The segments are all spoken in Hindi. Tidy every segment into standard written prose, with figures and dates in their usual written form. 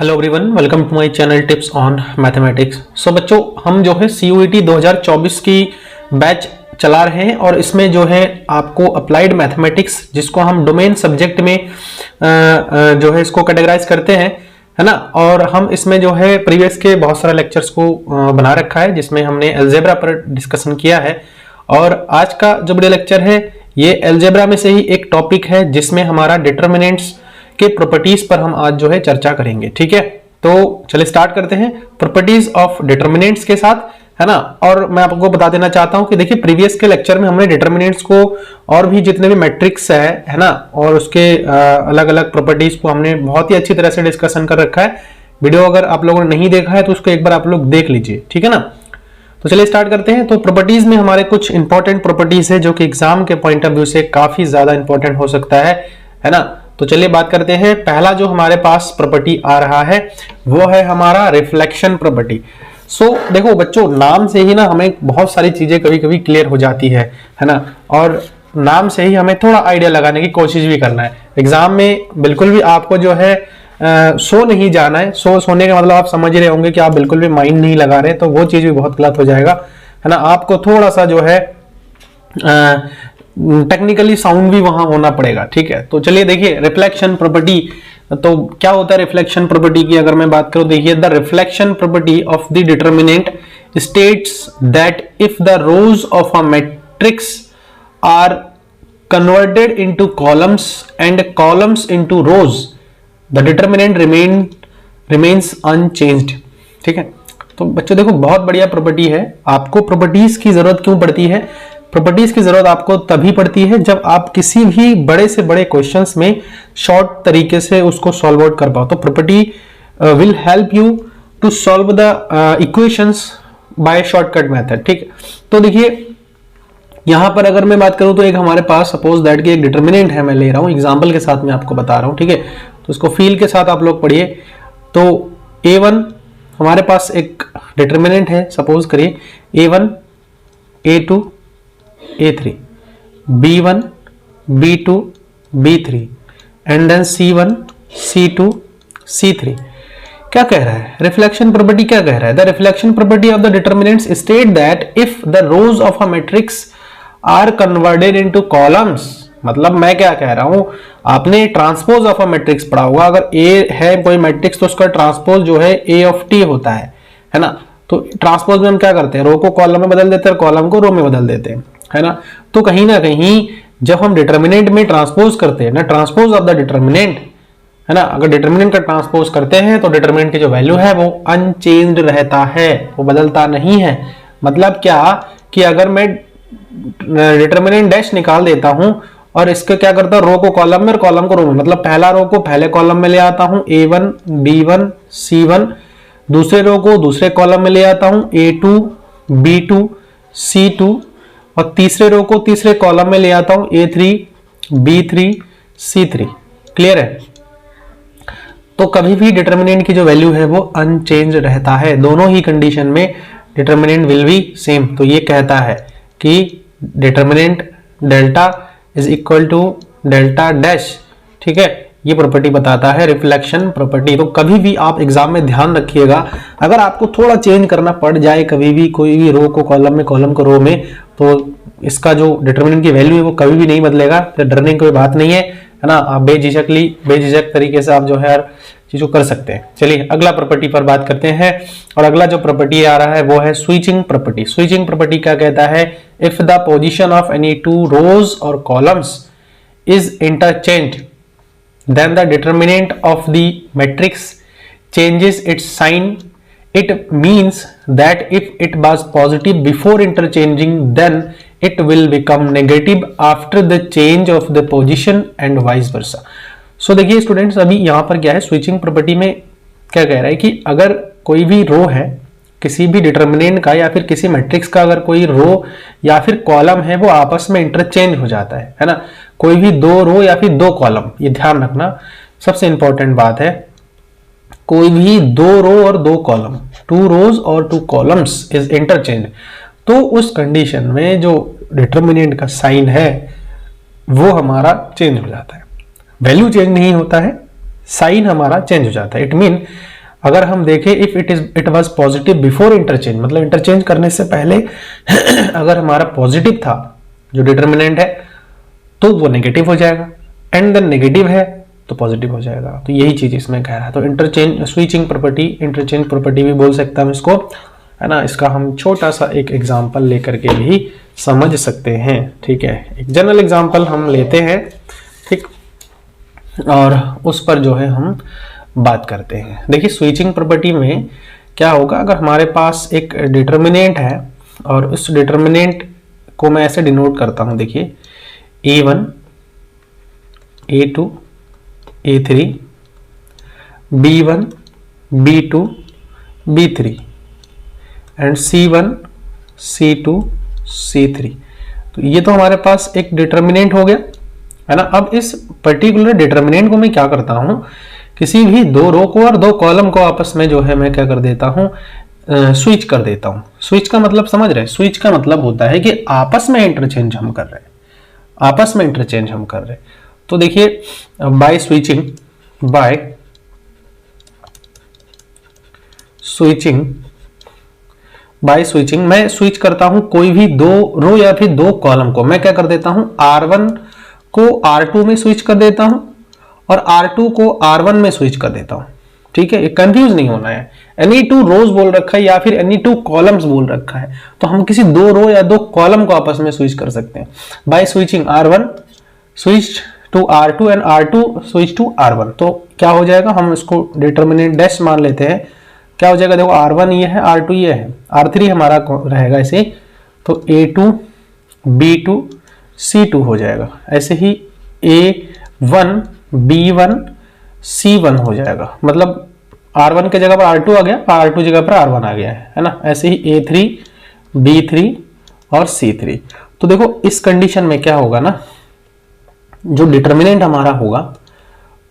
Hello everyone, welcome to my channel tips on mathematics. So बच्चों, हम जो है CUET 2024 की बैच चला रहे हैं और इसमें जो है आपको अप्लाइड मैथमेटिक्स, जिसको हम डोमेन सब्जेक्ट में जो है इसको कैटेगराइज करते हैं, है ना। और हम इसमें जो है प्रीवियस के बहुत सारे लेक्चर्स को बना रखा है, जिसमें हमने अलजेब्रा पर डिस्कशन किया है। और आज का जो वीडियो लेक्चर है ये अलजेब्रा में से ही एक टॉपिक है, जिसमें हमारा डिटरमिनेंट्स के प्रॉपर्टीज पर हम आज जो है चर्चा करेंगे। ठीक है, तो चलिए स्टार्ट करते हैं प्रॉपर्टीज ऑफ डिटरमिनेंट्स के साथ, है ना। और मैं आपको बता देना चाहता हूं कि देखिए, प्रीवियस के लेक्चर में हमने डिटरमिनेंट्स को और भी जितने भी मैट्रिक्स है ना, और उसके अलग अलग प्रॉपर्टीज को हमने बहुत ही अच्छी तरह से डिस्कशन कर रखा है। वीडियो अगर आप लोगों ने नहीं देखा है तो उसको एक बार आप लोग देख लीजिए, ठीक है ना। तो चलिए स्टार्ट करते हैं। तो प्रॉपर्टीज में हमारे कुछ इंपॉर्टेंट प्रॉपर्टीज है जो कि एग्जाम के पॉइंट ऑफ व्यू से काफी ज्यादा इंपॉर्टेंट हो सकता है ना। तो चलिए बात करते हैं। पहला जो हमारे पास प्रॉपर्टी आ रहा है वो है हमारा रिफ्लेक्शन प्रॉपर्टी। सो देखो बच्चों, नाम से ही ना हमें बहुत सारी चीजें कभी कभी क्लियर हो जाती है ना। और नाम से ही हमें थोड़ा आइडिया लगाने की कोशिश भी करना है। एग्जाम में बिल्कुल भी आपको जो है सो नहीं जाना है। सोने का मतलब आप समझ रहे होंगे कि आप बिल्कुल भी माइंड नहीं लगा रहे, तो वो चीज भी बहुत गलत हो जाएगा, है ना। आपको थोड़ा सा जो है टेक्निकली साउंड भी वहां होना पड़ेगा, ठीक है। तो चलिए देखिए रिफ्लेक्शन प्रॉपर्टी। तो क्या होता है रिफ्लेक्शन प्रॉपर्टी की अगर मैं बात करूं, देखिए the reflection property of the determinant states that if the rows of a matrix are converted into columns and columns into rows, the determinant remains unchanged. ठीक है, तो बच्चों देखो बहुत बढ़िया प्रॉपर्टी है। आपको प्रॉपर्टीज की जरूरत क्यों पड़ती है? प्रॉपर्टीज की जरूरत आपको तभी पड़ती है जब आप किसी भी बड़े से बड़े क्वेश्चंस में शॉर्ट तरीके से उसको सॉल्व आउट कर पाओ। तो property will help you to solve the equations by shortcut method. ठीक है, तो देखिए यहां पर अगर मैं बात करूं तो एक हमारे पास सपोज दैट कि एक डिटरमिनेंट है, मैं ले रहा हूं एग्जांपल के साथ मैं आपको बता रहा हूं, ठीक है। तो इसको फील के साथ आप लोग पढ़िए। तो A1 हमारे पास एक डिटरमिनेंट है, सपोज करिए A1 A2 A3, B1 B2 B3 and then C1 C2 C3। क्या कह रहा है रिफ्लेक्शन प्रॉपर्टी? क्या कह रहा है? The reflection property of the determinants state that if the rows of a matrix are converted into columns. मतलब मैं क्या कह रहा हूं, आपने ट्रांसपोज ऑफ अ मैट्रिक्स पढ़ा होगा। अगर A है कोई मैट्रिक्स तो उसका ट्रांसपोज जो है A ऑफ T होता है ना। तो ट्रांसपोज में हम क्या करते हैं, रो को कॉलम में बदल देते हैं, कॉलम को रो में बदल देते हैं, है ना। तो कहीं ना कहीं जब हम डिटरमिनेंट में ट्रांसपोज करते हैं ना, ट्रांसपोज ऑफ द डिटरमिनेंट, है ना, अगर डिटरमिनेंट का ट्रांसपोज करते हैं तो डिटरमिनेंट की जो वैल्यू है वो अनचेंज्ड रहता है, वो बदलता नहीं है। मतलब क्या कि अगर मैं डिटरमिनेंट डैश निकाल देता हूं और इसका क्या करता हूं, रो को कॉलम में और कॉलम को रो में, मतलब पहला रो को पहले कॉलम में ले आता हूं A1 B1 C1, दूसरे रो को दूसरे कॉलम में ले आता हूं A2 B2 C2, और तीसरे रो को तीसरे कॉलम में ले आता हूं A3 B3 C3। क्लियर है? तो कभी भी डिटरमिनेंट की जो वैल्यू है वो अनचेंज रहता है, दोनों ही कंडीशन में डिटरमिनेंट विल बी सेम। तो ये कहता है कि determinant delta is equal to delta dash. ठीक है, ये प्रॉपर्टी बताता है रिफ्लेक्शन प्रॉपर्टी। तो कभी भी आप एग्जाम में ध्यान रखिएगा, अगर आपको थोड़ा चेंज करना पड़ जाए कभी भी, कोई भी रो को कॉलम में कॉलम को रो में, तो इसका जो डिटरमिनेंट की वैल्यू है वो कभी भी नहीं बदलेगा। तो डरने की कोई बात नहीं है ना। आप बेझिझक तरीके से आप जो है हर चीज को कर सकते हैं। चलिए अगला प्रॉपर्टी पर बात करते हैं। और अगला जो प्रॉपर्टी आ रहा है वो है स्विचिंग प्रॉपर्टी। स्विचिंग प्रॉपर्टी क्या कहता है? If the position of any two rows और columns is interchanged, then the determinant of the matrix changes its sign. It means that if it was positive before interchanging, then it will become negative after the change of the position and vice versa. So देखिए स्टूडेंट्स, अभी यहाँ पर क्या है, स्विचिंग प्रॉपर्टी में क्या कह रहा है कि अगर कोई भी रो है किसी भी डिटरमिनेंट का या फिर किसी मैट्रिक्स का, अगर कोई रो या फिर कॉलम है वो आपस में इंटरचेंज हो जाता है ना। कोई भी दो रो या फिर दो कॉलम, ये ध्यान रखना सबसे इंपॉर्टेंट बात है। कोई भी दो रो और दो कॉलम, टू रोज और टू कॉलम्स इज इंटरचेंज, तो उस कंडीशन में जो डिटरमिनेंट का साइन है वो हमारा चेंज हो जाता है। वैल्यू चेंज नहीं होता है, साइन हमारा चेंज हो जाता है। इट मीन अगर हम देखें if it was positive before interchange, मतलब इंटरचेंज करने से पहले अगर हमारा पॉजिटिव था जो डिटर्मिनेंट है तो वो नेगेटिव हो जाएगा, एंड देन नेगेटिव है तो पॉजिटिव हो जाएगा। तो यही चीज इसमें कह रहा है। तो interchange switching property, interchange property भी बोल सकता हूं इसको, है ना। इसका हम छोटा सा एक एग्जांपल लेकर के भी समझ सकते हैं, ठीक है। एक जनरल एग्जांपल हम लेते हैं, ठीक, और उस पर जो है हम बात करते हैं। देखिए स्विचिंग प्रॉपर्टी में क्या होगा, अगर हमारे पास एक डिटर्मिनेंट है और उस डिटर्मिनेंट को मैं ऐसे डिनोट करता हूं, देखिए A1, A2, A3, B1, B2, B3 and C1, C2, C3। तो ये तो हमारे पास एक डिटर्मिनेंट हो गया, है ना। अब इस पर्टिकुलर डिटर्मिनेंट को मैं क्या करता हूं, किसी भी दो रो को और दो कॉलम को आपस में जो है मैं क्या कर देता हूं, स्विच कर देता हूं। स्विच का मतलब समझ रहे हैं, स्विच का मतलब होता है कि आपस में इंटरचेंज हम कर रहे हैं, आपस में इंटरचेंज हम कर रहे हैं। तो देखिए बाय स्विचिंग मैं स्विच करता हूं कोई भी दो रो या फिर दो कॉलम को। मैं क्या कर देता हूं, R1 को R2 में स्विच कर देता हूं और R2 को R1 में स्विच कर देता हूं, ठीक है। कंफ्यूज नहीं होना है, एनी टू रोज बोल रखा है या फिर एनी टू कॉलम्स बोल रखा है, तो हम किसी दो रो या दो कॉलम को आपस में स्विच कर सकते हैं। By switching R1 switch to R2 and R2 switch to R1। तो क्या हो जाएगा, हम इसको डिटर्मिनेंट डैश मान लेते हैं। क्या हो जाएगा, देखो R1 ये है, R2 ये है, R3 हमारा रहेगा ऐसे, तो A2, B2, C2 हो जाएगा। ऐसे ही A1, B1, C1 हो जाएगा, मतलब R1 के जगह पर R2 आ गया, R2 जगह पर R1 आ गया है ना। ऐसे ही A3, B3 और C3। तो देखो इस कंडीशन में क्या होगा ना, जो डिटर्मिनेंट हमारा होगा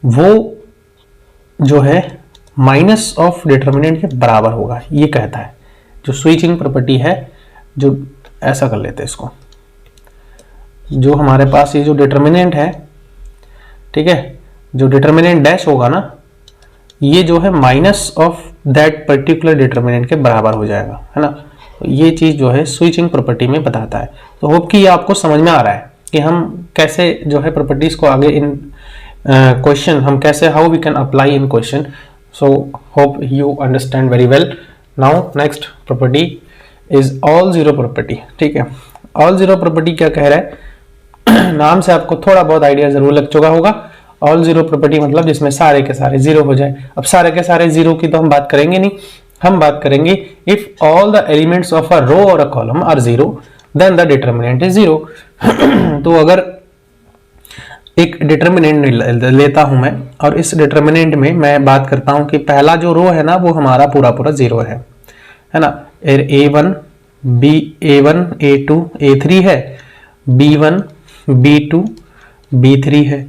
वो जो है माइनस ऑफ डिटर्मिनेंट के बराबर होगा, ये कहता है जो स्विचिंग प्रॉपर्टी है। जो ऐसा कर लेते हैं इसको, जो हमारे पास ये जो डिटर्मिनेंट है, ठीक है, जो डिटर्मिनेंट डैश होगा ना, ये जो है minus of that particular determinant के बराबर हो जाएगा, है ना। तो ये चीज जो है स्विचिंग प्रॉपर्टी में बताता है। तो होप कि ये आपको समझ में आ रहा है कि हम कैसे जो है प्रॉपर्टीज को आगे इन क्वेश्चन हम कैसे how we can apply in question. So hope you understand very well. Now next property is all zero property, ठीक है। ऑल जीरो प्रॉपर्टी क्या कह रहा है, नाम से आपको थोड़ा बहुत आइडिया जरूर लग चुका होगा। ऑल जीरो प्रॉपर्टी मतलब जिसमें सारे के सारे जीरो हो जाए। अब सारे के सारे जीरो की तो हम बात करेंगे नहीं, हम बात करेंगे if all the elements of a row और a column are zero then the determinant is zero. तो अगर एक डिटर्मिनेंट लेता हूं मैं और इस डिटर्मिनेंट में मैं बात करता हूं कि पहला जो रो है ना वो हमारा पूरा पूरा जीरो है ना। A1, A1, A2, A3 है, B1, B2, B3 है।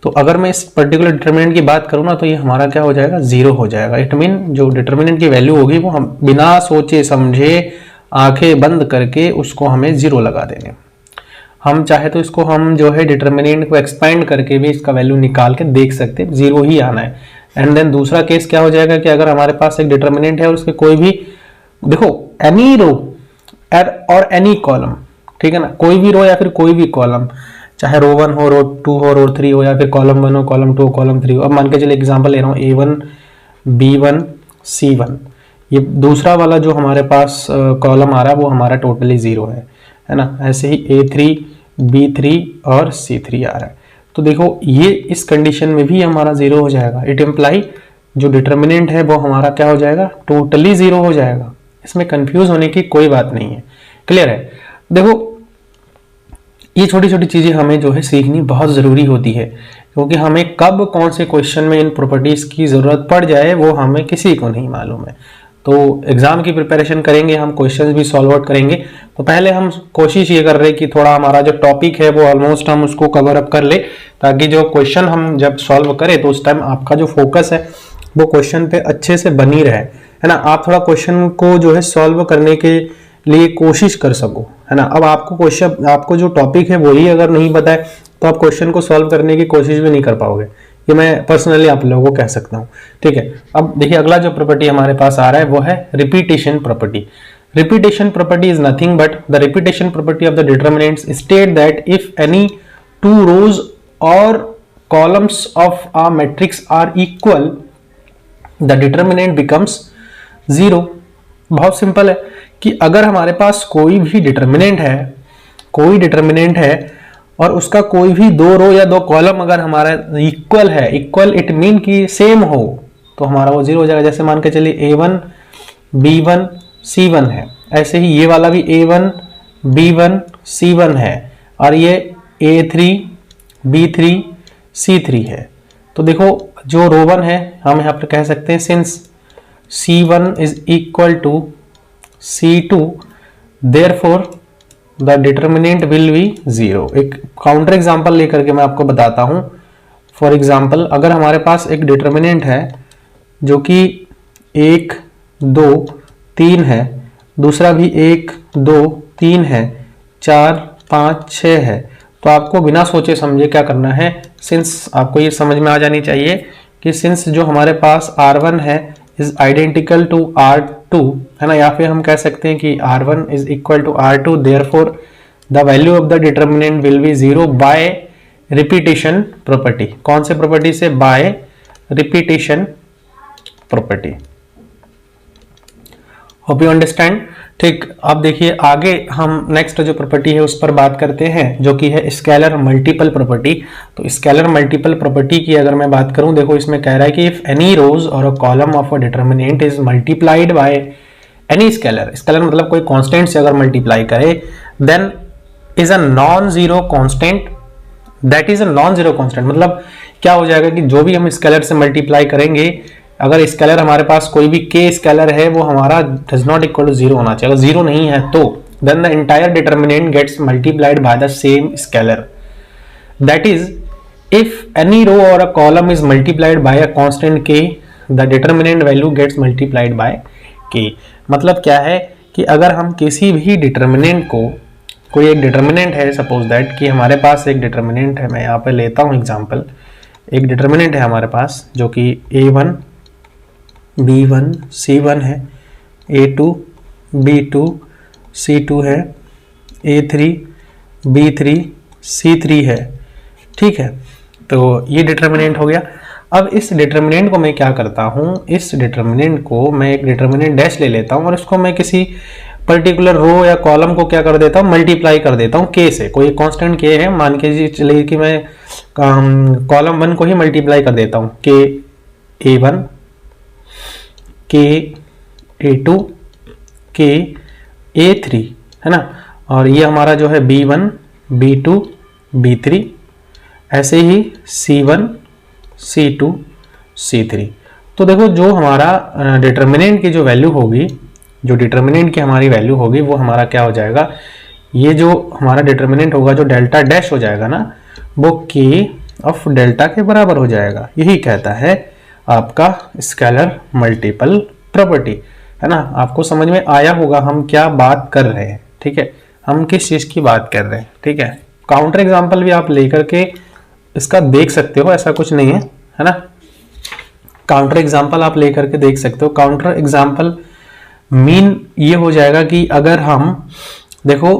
तो अगर मैं इस पर्टिकुलर डिटर्मिनेंट की बात करूं ना तो ये हमारा क्या हो जाएगा, जीरो हो जाएगा। इट मीन जो डिटर्मिनेंट की वैल्यू होगी वो हम बिना सोचे समझे आंखें बंद करके उसको हमें जीरो लगा देंगे। हम चाहे तो इसको हम जो है डिटर्मिनेंट को एक्सपेंड करके भी इसका वैल्यू निकाल के देख सकते हैं, जीरो ही आना है। एंड देन दूसरा केस क्या हो जाएगा कि अगर हमारे पास एक डिटर्मिनेंट है और उसके कोई भी, देखो एनी रो और एनी कॉलम, ठीक है ना, कोई भी रो या फिर कोई भी कॉलम, चाहे रो 1 हो, रो 2 हो, रो 3 हो, या फिर कॉलम 1 हो, कॉलम 2 हो, कॉलम 3 हो। अब मान के चलिए एग्जांपल ले रहा हूँ A1, B1, C1। ये दूसरा वाला जो हमारे पास कॉलम आ रहा है वो हमारा टोटली जीरो है ना। ऐसे ही A3, B3 और C3 आ रहा है। तो देखो ये इस कंडीशन में भी हमारा जीरो हो जाएगा। इट इम्प्लाई जो डिटर्मिनेंट है वो हमारा क्या हो जाएगा, टोटली जीरो हो जाएगा। इसमें कंफ्यूज होने की कोई बात नहीं है, क्लियर है। देखो ये छोटी छोटी चीजें हमें जो है सीखनी बहुत जरूरी होती है, क्योंकि हमें कब कौन से क्वेश्चन में इन प्रॉपर्टीज की जरूरत पड़ जाए वो हमें किसी को नहीं मालूम है। तो एग्जाम की प्रिपरेशन करेंगे, हम क्वेश्चंस भी सॉल्व आउट करेंगे, तो पहले हम कोशिश ये कर रहे हैं कि थोड़ा हमारा जो टॉपिक है वो ऑलमोस्ट हम उसको कवर अप कर ले, ताकि जो क्वेश्चन हम जब सॉल्व करें तो उस टाइम आपका जो फोकस है वो क्वेश्चन पे अच्छे से बनी रहे, है ना। आप थोड़ा क्वेश्चन को जो है सॉल्व करने के लिए कोशिश कर सको, है ना। अब आपको क्वेश्चन, आपको जो टॉपिक है वही अगर नहीं पता है तो आप क्वेश्चन को सॉल्व करने की कोशिश भी नहीं कर पाओगे, ये मैं पर्सनली आप लोगों को कह सकता हूँ, ठीक है। अब देखिए अगला जो प्रॉपर्टी हमारे पास आ रहा है वो है repetition property. Repetition property is nothing but the repetition property of the determinants state that if any two rows और columns of a matrix are equal the determinant becomes zero. बहुत सिंपल है कि अगर हमारे पास कोई भी डिटर्मिनेंट है और उसका कोई भी दो रो या दो कॉलम अगर हमारा इक्वल है, इक्वल इट मीन कि सेम हो, तो हमारा वो जीरो हो जाएगा। जैसे मान के चलिए A1 B1 C1 है, ऐसे ही ये वाला भी A1 B1 C1 है और ये A3 B3 C3 है। तो देखो जो रो 1 है हम यहाँ पर कह सकते हैं since C1 is equal to C2 therefore the determinant will be zero. एक काउंटर एग्जांपल लेकर के मैं आपको बताता हूं। फॉर एग्जांपल अगर हमारे पास एक डिटर्मिनेंट है जो कि 1 2 3 है, दूसरा भी 1 2 3 है, 4 5 6 है, तो आपको बिना सोचे समझे क्या करना है, सिंस आपको ये समझ में आ जानी चाहिए कि सिंस जो हमारे पास R1 है इज आइडेंटिकल टू R2 है ना, या फिर हम कह सकते हैं कि R1 is equal to R2 therefore the value of the determinant will be zero by repetition property. कौन से प्रॉपर्टी से? By repetition property. Hope you understand. ठीक, अब देखिए आगे हम नेक्स्ट जो प्रॉपर्टी है उस पर बात करते हैं जो कि है स्केलर मल्टीपल प्रॉपर्टी। तो स्केलर मल्टीपल प्रॉपर्टी की अगर मैं बात करूं, देखो इसमें कह रहा है कि इफ एनी रोज और a column of a determinant is multiplied by any scalar, scalar मतलब कोई कांस्टेंट से अगर मल्टीप्लाई करे, then is a non zero constant, that is a non zero constant. मतलब क्या हो जाएगा कि जो भी हम स्केलर से मल्टीप्लाई करेंगे, अगर स्केलर हमारे पास कोई भी k स्केलर है वो हमारा does not equal to zero होना चाहिए। अगर जीरो नहीं है तो then the entire determinant gets multiplied by the same scalar. That is if any row और a column is multiplied by a constant k, the determinant value gets multiplied by k। मतलब क्या है कि अगर हम किसी भी डिटर्मिनेंट को, कोई एक डिटर्मिनेंट है, सपोज दैट कि हमारे पास एक डिटर्मिनेंट है, मैं यहाँ पे लेता हूँ एग्जांपल, एक डिटर्मिनेंट है हमारे पास जो कि A1 B1 C1 है, A2 B2 C2 है, A3 B3 C3 है, ठीक है। तो ये डिटर्मिनेंट हो गया। अब इस डिटर्मिनेंट को मैं क्या करता हूँ, इस डिटर्मिनेंट को मैं एक डिटर्मिनेंट डैश ले लेता हूँ और इसको मैं किसी पर्टिकुलर रो या कॉलम को क्या कर देता हूँ, मल्टीप्लाई कर देता हूँ k से। कोई कांस्टेंट k है, मान के चलिए कि मैं कॉलम 1 को ही मल्टीप्लाई कर देता हूँ, k A1 k A2 k A3 है ना, और ये हमारा जो है B1 B2 B3, ऐसे ही C1 C2 C3। तो देखो जो हमारा डिटर्मिनेंट की जो वैल्यू होगी, जो डिटर्मिनेंट की हमारी वैल्यू होगी वो हमारा क्या हो जाएगा, ये जो हमारा डिटर्मिनेंट होगा जो डेल्टा डैश हो जाएगा ना, वो k ऑफ डेल्टा के बराबर हो जाएगा। यही कहता है आपका स्केलर मल्टीपल प्रॉपर्टी, है ना। आपको समझ में आया होगा हम क्या बात कर रहे हैं, ठीक है, हम किस चीज की बात कर रहे हैं, ठीक है। काउंटर एग्जांपल भी आप लेकर के इसका देख सकते हो, ऐसा कुछ नहीं है ना। काउंटर एग्जांपल आप लेकर के देख सकते हो। काउंटर एग्जांपल मीन ये हो जाएगा कि अगर हम देखो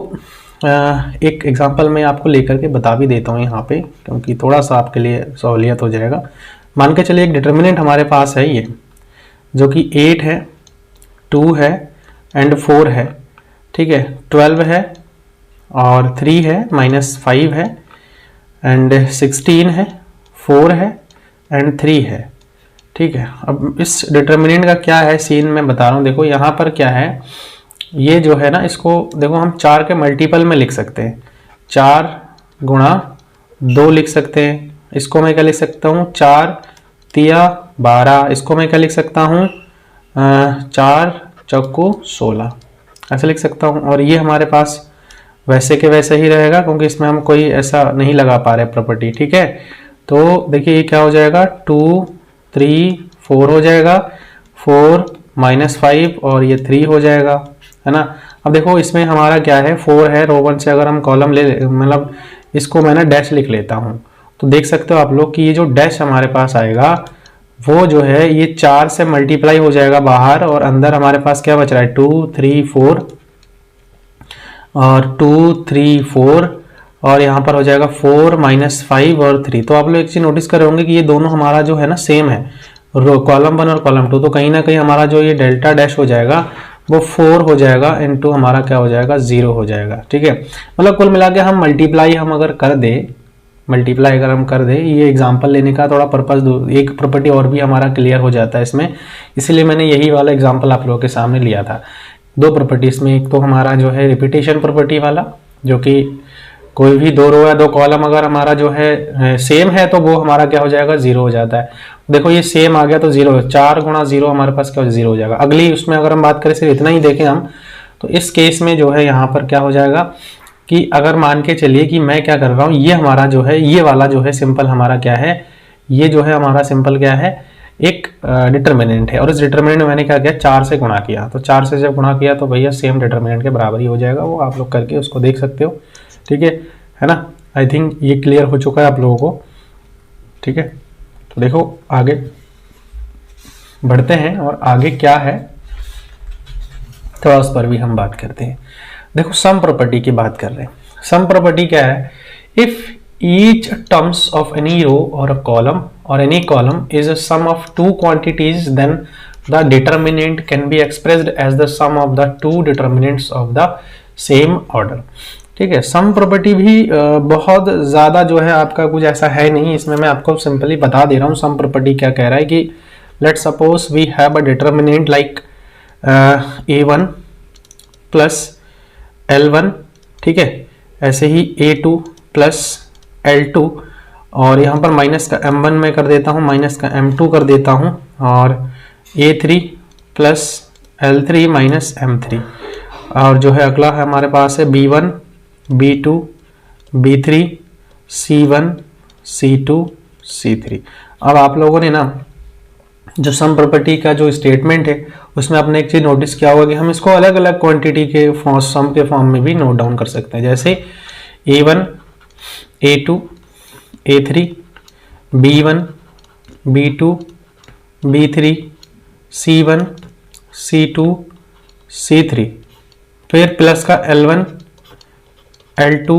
एक एग्जांपल मैं आपको लेकर के बता भी देता हूँ यहाँ पे, क्योंकि थोड़ा सा आपके लिए सहूलियत हो जाएगा। मान के चलिए एक डिटर्मिनेंट हमारे पास है ये, जो कि 8 है, 2 है एंड 4 है, ठीक है, 12 है और 3 है, -5 है एंड 16 है, 4 है एंड 3 है, ठीक है। अब इस डिटर्मिनेंट का क्या है सीन मैं बता रहा हूँ। देखो यहाँ पर क्या है, ये जो है ना, इसको देखो हम 4 के मल्टीपल में लिख सकते हैं, 4 गुणा 2 लिख सकते हैं। इसको मैं क्या लिख सकता हूँ, 4 तिया 12। इसको मैं क्या लिख सकता हूँ, 4 चौको 16, ऐसे लिख सकता हूँ। और ये हमारे पास वैसे के वैसे ही रहेगा, क्योंकि इसमें हम कोई ऐसा नहीं लगा पा रहे प्रॉपर्टी, ठीक है। तो देखिए ये क्या हो जाएगा, 2 3 4 हो जाएगा, 4 -5 और ये 3 हो जाएगा, है ना। अब देखो इसमें हमारा क्या है, 4 है, रो 1 से अगर हम कॉलम ले, मतलब इसको मैं ना डैश लिख लेता हूँ, तो देख सकते हो आप लोग कि ये जो डैश हमारे पास आएगा वो जो है ये 4 से मल्टीप्लाई हो जाएगा बाहर, और अंदर हमारे पास क्या बच रहा है 2 3 4 और 2 3 4, और यहाँ पर हो जाएगा 4 -5 और 3। तो आप लोग एक चीज नोटिस कर रहे होंगे कि ये दोनों हमारा जो है ना सेम है, कॉलम 1 और कॉलम 2। तो कहीं ना कहीं हमारा जो ये डेल्टा डैश हो जाएगा वो 4 हो जाएगा, इनटू हमारा क्या हो जाएगा 0 हो जाएगा। ठीक है, मतलब कुल मिला के हम मल्टीप्लाई अगर कर दे, ये एग्जांपल लेने का थोड़ा पर्पस, एक प्रॉपर्टी और भी हमारा क्लियर हो जाता है इसमें, इसीलिए मैंने यही वाला एग्जांपल आप लोगों के सामने लिया था। दो प्रॉपर्टीज में, एक तो हमारा जो है रिपीटेशन प्रॉपर्टी वाला, जो कि कोई भी 2 रो या 2 कॉलम अगर हमारा जो है सेम है तो वो हमारा क्या हो जाएगा 0 हो जाता है। देखो ये सेम आ गया तो 0, 4 गुणा 0 हमारे पास क्या हो 0 हो जाएगा। अगली उसमें अगर हम बात करें सिर्फ इतना ही देखें हम, तो इस केस में जो है यहाँ पर क्या हो जाएगा कि अगर मान के चलिए कि मैं क्या कर रहा हूँ, ये हमारा जो है ये वाला जो है सिंपल हमारा क्या है, ये जो है हमारा सिंपल क्या है एक डिटर्मिनेंट है, और इस डिटर्मिनेंट में मैंने क्या किया 4 से गुणा किया। तो 4 से जब गुणा किया तो भैया सेम डिटर्मिनेंट के बराबर ही हो जाएगा, वो आप लोग करके उसको देख सकते हो। ठीक है ना। आई थिंक ये क्लियर हो चुका है आप लोगों को। ठीक है, तो देखो आगे बढ़ते हैं और आगे क्या है थोड़ा उस पर भी हम बात करते हैं। देखो सम प्रॉपर्टी की बात कर रहे हैं। सम प्रॉपर्टी क्या है, if each terms of any row or a column or any column is a sum of 2 quantities, then the determinant can be expressed as the sum of the 2 determinants of the same order। ठीक है, सम प्रॉपर्टी भी बहुत ज़्यादा जो है आपका कुछ ऐसा है नहीं, इसमें मैं आपको सिंपली बता दे रहा हूँ सम प्रॉपर्टी क्या कह रहा है कि let suppose we have a determinant like a1 plus l1, ठीक है, ऐसे ही a2 प्लस L2, और यहाँ पर माइनस का M1 में कर देता हूँ, माइनस का M2 कर देता हूँ, और A3 plus L3 minus M3, और जो है अगला है हमारे पास है B1 B2 B3 C1 C2 C3। अब आप लोगों ने ना जो सम प्रॉपर्टी का जो स्टेटमेंट है उसमें आपने एक चीज़ नोटिस किया होगा कि हम इसको अलग अलग क्वांटिटी के सम के फॉर्म में भी नोट डाउन कर सकते हैं, जैसे A1 A2 A3 B1 B2 B3 C1 C2 C3, फिर प्लस का L1 L2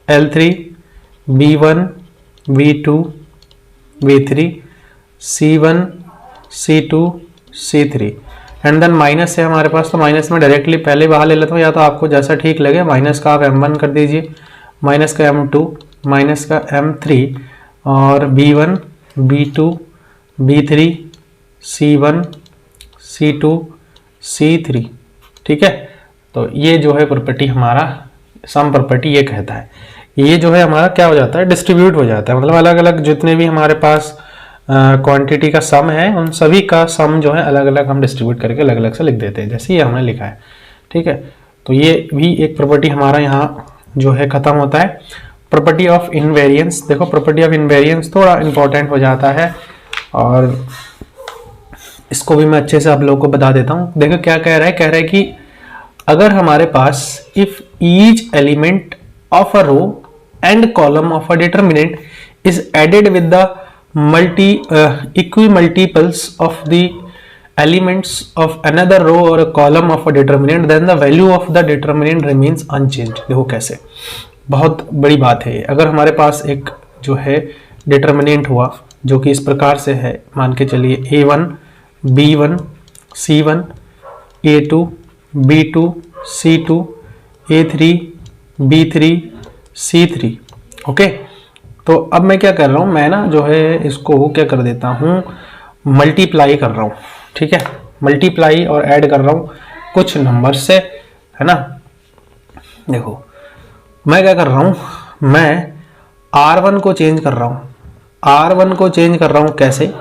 L3 B1 B2 B3 C1 C2 C3, and then minus है हमारे पास, तो माइनस में डायरेक्टली पहले बाहर ले लेता हूँ, या तो आपको जैसा ठीक लगे माइनस का आप M1 कर दीजिए, माइनस का M2 माइनस का M3, और B1 B2 B3 C1 C2 C3। ठीक है, तो ये जो है प्रॉपर्टी हमारा सम प्रॉपर्टी ये कहता है, ये जो है हमारा क्या हो जाता है डिस्ट्रीब्यूट हो जाता है, मतलब अलग अलग जितने भी हमारे पास क्वांटिटी का सम है उन सभी का सम जो है अलग अलग हम डिस्ट्रीब्यूट करके अलग अलग से लिख देते हैं, जैसे ये हमने लिखा है। ठीक है, तो ये भी एक प्रॉपर्टी हमारा यहाँ जो है खत्म होता है। प्रॉपर्टी ऑफ इनवेरिएंस, देखो प्रॉपर्टी ऑफ इनवेरिएंस थोड़ा इंपॉर्टेंट हो जाता है, और इसको भी मैं अच्छे से आप लोगों को बता देता हूँ। देखो क्या कह रहा है कि अगर हमारे पास if each element of a row and column of a determinant is added with the equimultiples of the elements of another row or a column of a determinant, then the value of the determinant remains unchanged। देखो कैसे, बहुत बड़ी बात है। अगर हमारे पास एक जो है डिटर्मिनेंट हुआ जो कि इस प्रकार से है, मान के चलिए A1 B1 C1 A2 B2 C2 A3 B3 C3। Okay, तो अब मैं क्या कर रहा हूँ, मैं ना जो है इसको क्या कर देता हूँ मल्टीप्लाई कर रहा हूँ। ठीक है, मल्टीप्लाई और ऐड कर रहा हूँ कुछ नंबर से, है ना। देखो मैं क्या कर रहा हूँ, मैं R1 को चेंज कर रहा हूँ, R1 को चेंज कर रहा हूँ कैसे,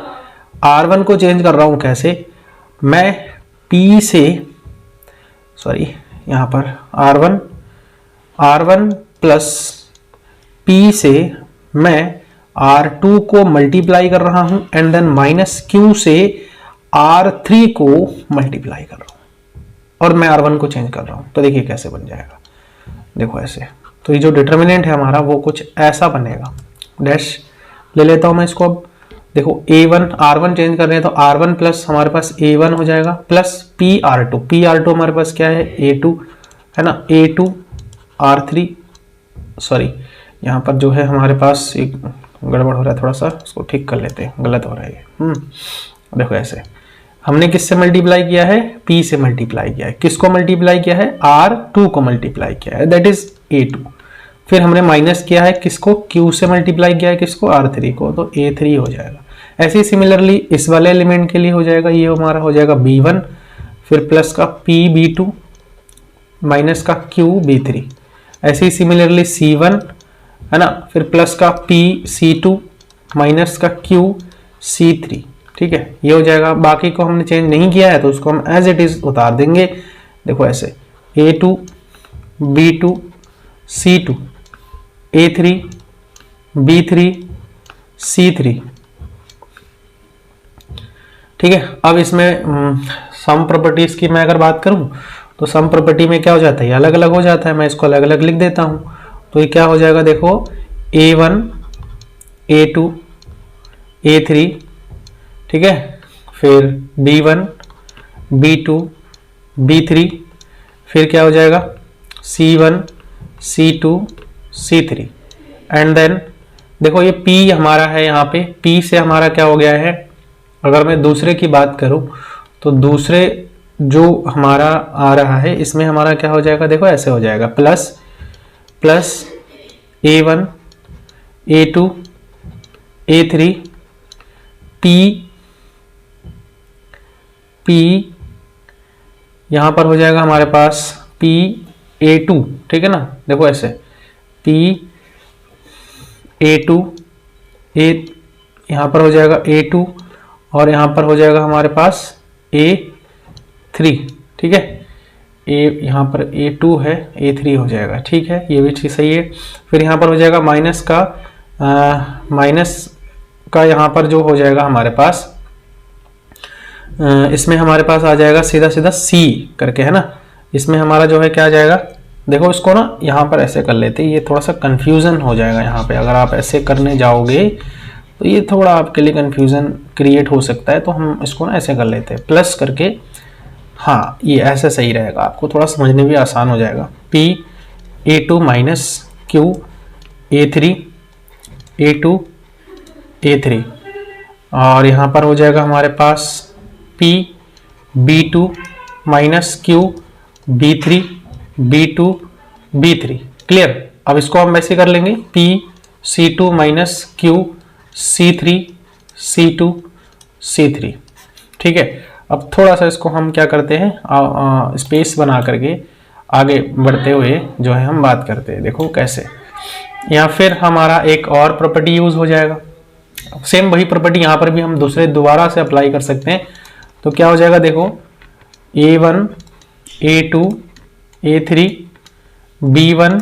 R1 को चेंज कर रहा हूँ कैसे, मैं P से सॉरी यहाँ पर R1 प्लस P से मैं R2 को मल्टीप्लाई कर रहा हूं, एंड देन माइनस Q से R3 को मल्टीप्लाई कर रहा हूं, और मैं R1 को चेंज कर रहा हूं। तो देखिए कैसे बन जाएगा, देखो ऐसे। तो ये जो डिटर्मिनेंट है हमारा वो कुछ ऐसा बनेगा, डैश ले लेता हूं मैं इसको। अब देखो A1 R1 चेंज कर रहे हैं तो R1 प्लस हमारे पास A1 हो जाएगा प्लस PR2 हमारे पास क्या है A2 है ना, A2 R3 सॉरी यहाँ पर जो है हमारे पास एक गड़बड़ हो रहा है, थोड़ा सा इसको ठीक कर लेते हैं, गलत हो रहा है। देखो ऐसे हमने किससे मल्टीप्लाई किया है, P से मल्टीप्लाई किया है। किसको मल्टीप्लाई किया है, R2 को मल्टीप्लाई किया है, दैट इज A2। फिर हमने माइनस किया है किसको, Q से मल्टीप्लाई किया है किसको, R3 को, तो A3 हो जाएगा। ऐसे ही सिमिलरली इस वाले एलिमेंट के लिए हो जाएगा, ये हमारा हो जाएगा B1, फिर प्लस का P B2 माइनस का Q B3। ऐसे ही सिमिलरली C1 है ना, फिर प्लस का P C2 माइनस का Q C3। ठीक है, ये हो जाएगा। बाकी को हमने चेंज नहीं किया है तो उसको हम एज इट इज उतार देंगे। देखो ऐसे A2 B2 C2 A3 B3 C3। ठीक है, अब इसमें सम प्रॉपर्टीज की मैं अगर बात करूं तो सम प्रॉपर्टी में क्या हो जाता है, ये अलग अलग हो जाता है। मैं इसको अलग अलग लिख देता हूं तो ये क्या हो जाएगा, देखो A1 A2 A3, ठीक है, फिर B1 B2 B3, फिर क्या हो जाएगा C1 C2 C3 and then देखो ये P हमारा है, यहाँ पे P से हमारा क्या हो गया है, अगर मैं दूसरे की बात करूं तो दूसरे जो हमारा आ रहा है इसमें हमारा क्या हो जाएगा, देखो ऐसे हो जाएगा plus plus A1 A2 A3 P यहां पर हो जाएगा हमारे पास P A2, ठीक है ना, देखो ऐसे P A2 A यहां पर हो जाएगा A2 और यहां पर हो जाएगा हमारे पास A3। ठीक है, यहाँ पर A2 है A3 हो जाएगा। ठीक है, ये भी चीज सही है। फिर यहाँ पर हो जाएगा माइनस का यहाँ पर जो हो जाएगा हमारे पास इसमें हमारे पास आ जाएगा सीधा सीधा C करके, है ना। इसमें हमारा जो है क्या आ जाएगा, देखो इसको ना यहाँ पर ऐसे कर लेते हैं, ये थोड़ा सा कंफ्यूजन हो जाएगा यहाँ पे। अगर आप ऐसे करने जाओगे तो ये थोड़ा आपके लिए कंफ्यूजन क्रिएट हो सकता है, तो हम इसको ना ऐसे कर लेते हैं प्लस करके। हाँ, ये ऐसे सही रहेगा, आपको थोड़ा समझने भी आसान हो जाएगा। P A2 minus Q A3 A2 A3 और यहाँ पर हो जाएगा हमारे पास P B2 minus Q B3 B2 B3। Clear. अब इसको हम ऐसे कर लेंगे P C2 minus Q C3 C2 C3। ठीक है, अब थोड़ा सा इसको हम क्या करते हैं, स्पेस बना करके आगे बढ़ते हुए जो है हम बात करते हैं। देखो कैसे, या फिर हमारा एक और प्रॉपर्टी यूज हो जाएगा। सेम वही प्रॉपर्टी यहाँ पर भी हम दोबारा से अप्लाई कर सकते हैं। तो क्या हो जाएगा, देखो A1 A2 A3 B1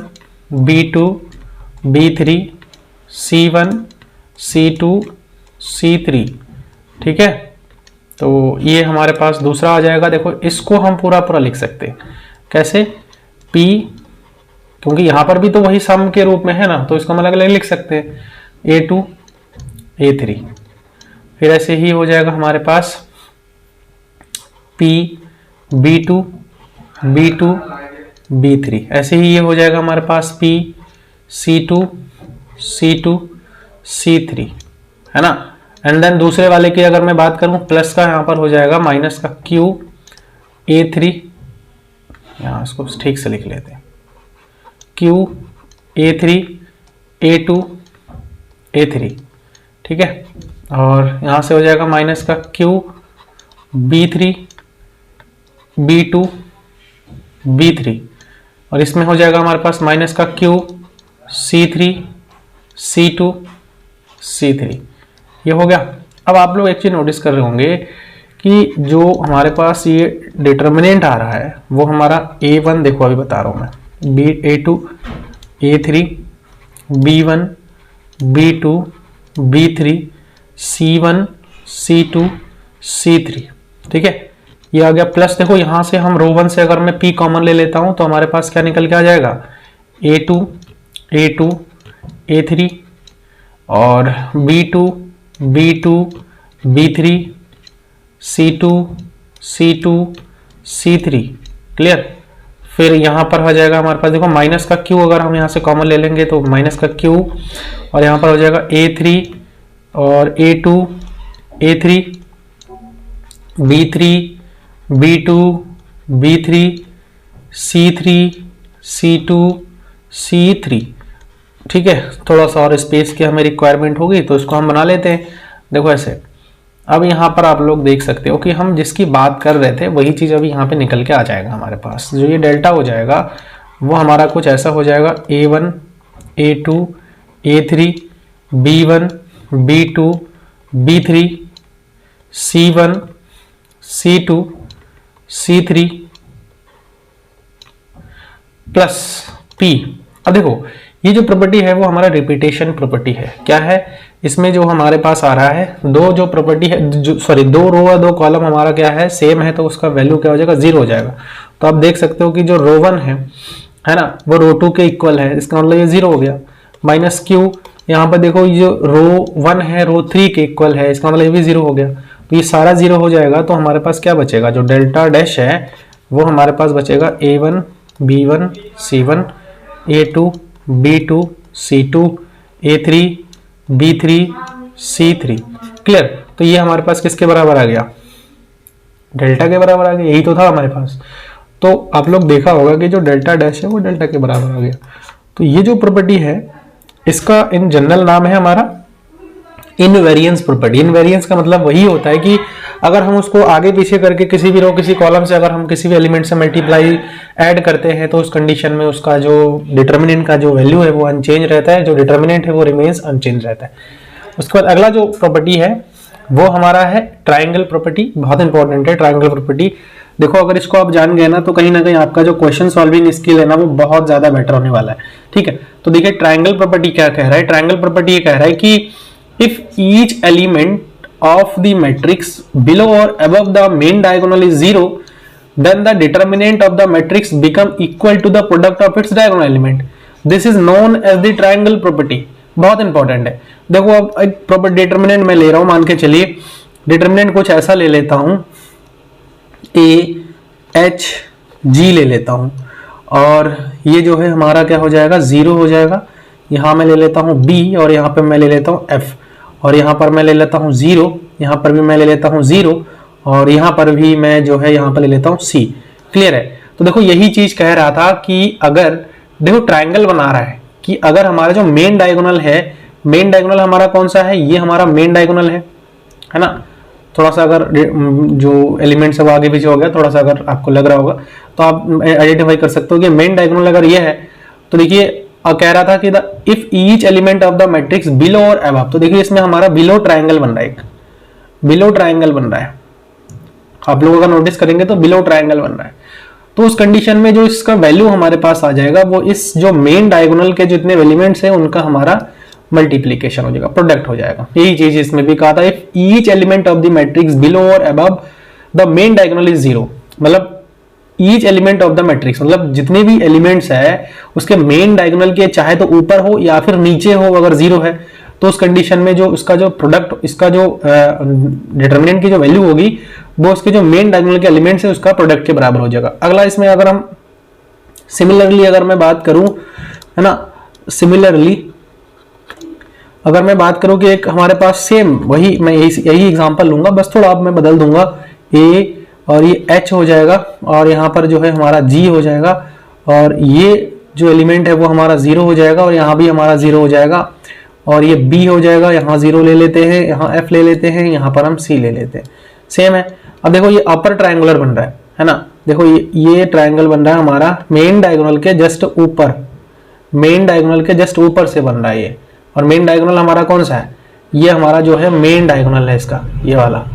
B2 B3 C1 C2 C3। ठीक है, तो ये हमारे पास दूसरा आ जाएगा। देखो इसको हम पूरा पूरा लिख सकते हैं कैसे, P, क्योंकि यहां पर भी तो वही सम के रूप में है ना, तो इसको हम अलग अलग लिख सकते हैं A2 A3। फिर ऐसे ही हो जाएगा हमारे पास P B2 B2 B3। ऐसे ही ये हो जाएगा हमारे पास P C2 C2 C3, है ना। एंड देन दूसरे वाले की अगर मैं बात करूं, प्लस का यहां पर हो जाएगा माइनस का Q A3, यहां इसको ठीक से लिख लेते हैं Q A3 A2 A3। ठीक है, और यहां से हो जाएगा माइनस का Q B3 B2 B3 और इसमें हो जाएगा हमारे पास माइनस का Q C3 C2 C3। ये हो गया। अब आप लोग एक चीज नोटिस कर रहे होंगे कि जो हमारे पास ये डिटर्मिनेंट आ रहा है वो हमारा A1, देखो अभी बता रहा हूं मैं, A2 A3 B1 B2 B3 C1 C2 C3। ठीक है, ये आ गया प्लस। देखो यहां से हम रो 1 से अगर मैं P कॉमन ले लेता हूं तो हमारे पास क्या निकल के आ जाएगा, A2 A2 A3 और B2 B2 B3 C2 C2 C3, clear. फिर यहाँ पर हो जाएगा हमारे पास, देखो माइनस का Q अगर हम यहाँ से कॉमन ले लेंगे तो माइनस का Q, और यहाँ पर हो जाएगा A3 और A2 A3 B3 B2 B3 C3 C2 C3, ठीक है। थोड़ा सा और स्पेस की हमें रिक्वायरमेंट होगी तो इसको हम बना लेते हैं, देखो ऐसे। अब यहाँ पर आप लोग देख सकते हो कि हम जिसकी बात कर रहे थे वही चीज़ अभी यहाँ पे निकल के आ जाएगा हमारे पास। जो ये डेल्टा हो जाएगा वो हमारा कुछ ऐसा हो जाएगा, A1 A2 A3 B1 B2 B3 C1 C2 C3 plus P। अब देखो ये जो प्रॉपर्टी है वो हमारा रिपीटेशन प्रॉपर्टी है। क्या है इसमें जो हमारे पास आ रहा है, दो जो प्रॉपर्टी है, दो रो और दो कॉलम हमारा क्या है, सेम है, तो उसका वैल्यू क्या हो जाएगा, 0 हो जाएगा। तो आप देख सकते हो कि जो रो 1 है ना, वो रो 2 के इक्वल है, इसका मतलब ये 0 हो गया। माइनस Q, यहाँ पर देखो ये जो रो 1 है रो 3 के इक्वल है, इसका मतलब ये भी 0 हो गया। तो ये सारा 0 हो जाएगा, तो हमारे पास क्या बचेगा, जो डेल्टा डैश है वो हमारे पास बचेगा A1 B1 C1 A2 B2 C2 A3 B3 C3, clear. तो ये हमारे पास किसके बराबर आ गया, डेल्टा के बराबर आ गया, यही तो था हमारे पास। तो आप लोग देखा होगा कि जो डेल्टा डैश है वो डेल्टा के बराबर आ गया। तो ये जो प्रॉपर्टी है इसका इन जनरल नाम है हमारा इनवेरिएंस प्रॉपर्टी। इनवेरिएंस का मतलब वही होता है कि अगर हम उसको आगे पीछे करके किसी भी रो किसी कॉलम से अगर हम किसी भी एलिमेंट से मल्टीप्लाई ऐड करते हैं तो उस कंडीशन में उसका जो डिटर्मिनेंट का जो वैल्यू है वो अनचेंज रहता है, जो डिटर्मिनेंट है वो रिमेन्स अनचेंज रहता है। उसके बाद अगला जो प्रॉपर्टी है वो हमारा है ट्राइंगल प्रॉपर्टी। बहुत इंपॉर्टेंट है ट्राइंगल प्रॉपर्टी। देखो अगर इसको आप जान गए ना तो कहीं ना कहीं आपका जो क्वेश्चन सॉल्विंग स्किल है ना वो बहुत ज्यादा बेटर होने वाला है, ठीक है। तो देखिए ट्राइंगल प्रॉपर्टी क्या कह रहा है, ट्राइंगल प्रॉपर्टी ये कह रहा है कि if each element of the matrix below or above the main diagonal is 0, then the determinant of the matrix become equal to the product of its diagonal element. This is known as the triangle property। बहुत इंपॉर्टेंट है। देखो अब एक प्रॉपर डिटर्मिनेंट मैं ले रहा हूं, मान के चलिए डिटर्मिनेंट कुछ ऐसा ले लेता हूं, AHG ले लेता हूं, और ये जो है हमारा क्या हो जाएगा, 0 हो जाएगा। यहां मैं ले लेता हूं B और यहां पे मैं ले लेता हूं F, और यहाँ पर मैं ले लेता हूँ 0, यहाँ पर भी मैं ले लेता हूँ 0, और यहाँ पर भी मैं जो है यहाँ पर ले लेता हूँ C, क्लियर है। तो देखो यही चीज कह रहा था कि अगर देखो ट्राइंगल बना रहा है कि अगर हमारा जो मेन डायगोनल है, मेन डायगोनल हमारा कौन सा है, ये हमारा मेन डायगोनल है ना। थोड़ा सा अगर जो एलिमेंट है वो आगे पीछे हो गया, थोड़ा सा अगर आपको लग रहा होगा तो आप आइडेंटिफाई कर सकते हो कि मेन डायगोनल अगर ये है तो देखिए और कह रहा था कि if each element of the matrix below और अबव, तो देखिए इसमें हमारा बिलो ट्राइंगल बन रहा है, एक बिलो ट्राइंगल बन रहा है। आप लोग अगर नोटिस करेंगे तो बिलो ट्राइंगल बन रहा है। तो उस कंडीशन में जो इसका वैल्यू हमारे पास आ जाएगा वो इस जो मेन डायगोनल के जितने एलिमेंट्स हैं उनका हमारा मल्टीप्लीकेशन हो जाएगा, प्रोडक्ट हो जाएगा। यही चीज इसमें भी कहा था, if each element of the matrix below और above the main diagonal is 0, मतलब each element of the matrix मतलब जितने भी एलिमेंट्स है उसके मेन डायगोनल के चाहे तो ऊपर हो या फिर नीचे हो, अगर 0 है तो उस कंडीशन में जो उसका जो प्रोडक्ट, इसका जो डिटर्मिनेंट की जो वैल्यू होगी वो उसके जो मेन डायगोनल के एलिमेंट्स है उसका प्रोडक्ट के बराबर हो जाएगा। अगला इसमें अगर हम सिमिलरली अगर मैं बात करूं, है ना, सिमिलरली अगर मैं बात करूं कि एक हमारे पास सेम वही मैं यही एग्जांपल लूंगा, बस थोड़ा अब मैं बदल दूंगा, ए और ये H हो जाएगा और यहाँ पर जो है हमारा G हो जाएगा, और ये जो एलिमेंट है वो हमारा 0 हो जाएगा, और यहाँ भी हमारा 0 हो जाएगा, और ये B हो जाएगा, यहाँ 0 ले लेते हैं, यहाँ F ले लेते हैं, यहाँ पर हम C ले लेते हैं, सेम है। अब देखो ये अपर ट्रायंगुलर बन रहा है ना, देखो ये ट्रायंगल बन रहा है हमारा मेन डायगोनल के जस्ट ऊपर, मेन डायगोनल के जस्ट ऊपर से बन रहा है ये, और मेन डायगोनल हमारा कौन सा है, ये हमारा जो है मेन डायगोनल है इसका, ये वाला,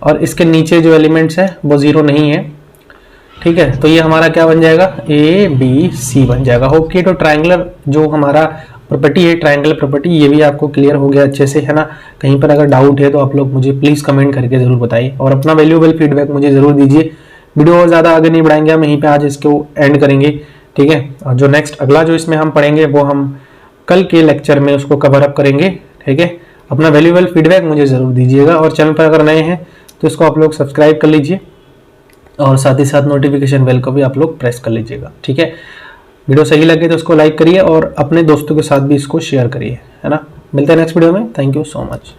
और इसके नीचे जो एलिमेंट्स है वो 0 नहीं है, ठीक है। तो ये हमारा क्या बन जाएगा, ABC बन जाएगा। होप कि तो ट्रायंगुलर जो हमारा प्रॉपर्टी है, ट्रायंगल प्रॉपर्टी, ये भी आपको क्लियर हो गया अच्छे से, है ना। कहीं पर अगर डाउट है तो आप लोग मुझे प्लीज कमेंट करके जरूर बताइए, और अपना वैल्यूएबल फीडबैक मुझे जरूर दीजिए। वीडियो और ज्यादा आगे नहीं बढ़ाएंगे, हम यहीं पे आज इसको एंड करेंगे, ठीक है। और जो नेक्स्ट अगला जो इसमें हम पढ़ेंगे वो हम कल के लेक्चर में उसको कवर अप करेंगे, ठीक है। अपना वैल्यूएबल फीडबैक मुझे ज़रूर दीजिएगा, और चैनल पर अगर नए हैं तो इसको आप लोग सब्सक्राइब कर लीजिए, और साथ ही साथ नोटिफिकेशन बेल को भी आप लोग प्रेस कर लीजिएगा, ठीक है। वीडियो सही लगे तो इसको लाइक करिए और अपने दोस्तों के साथ भी इसको शेयर करिए, है ना। मिलते हैं नेक्स्ट वीडियो में। Thank you so much.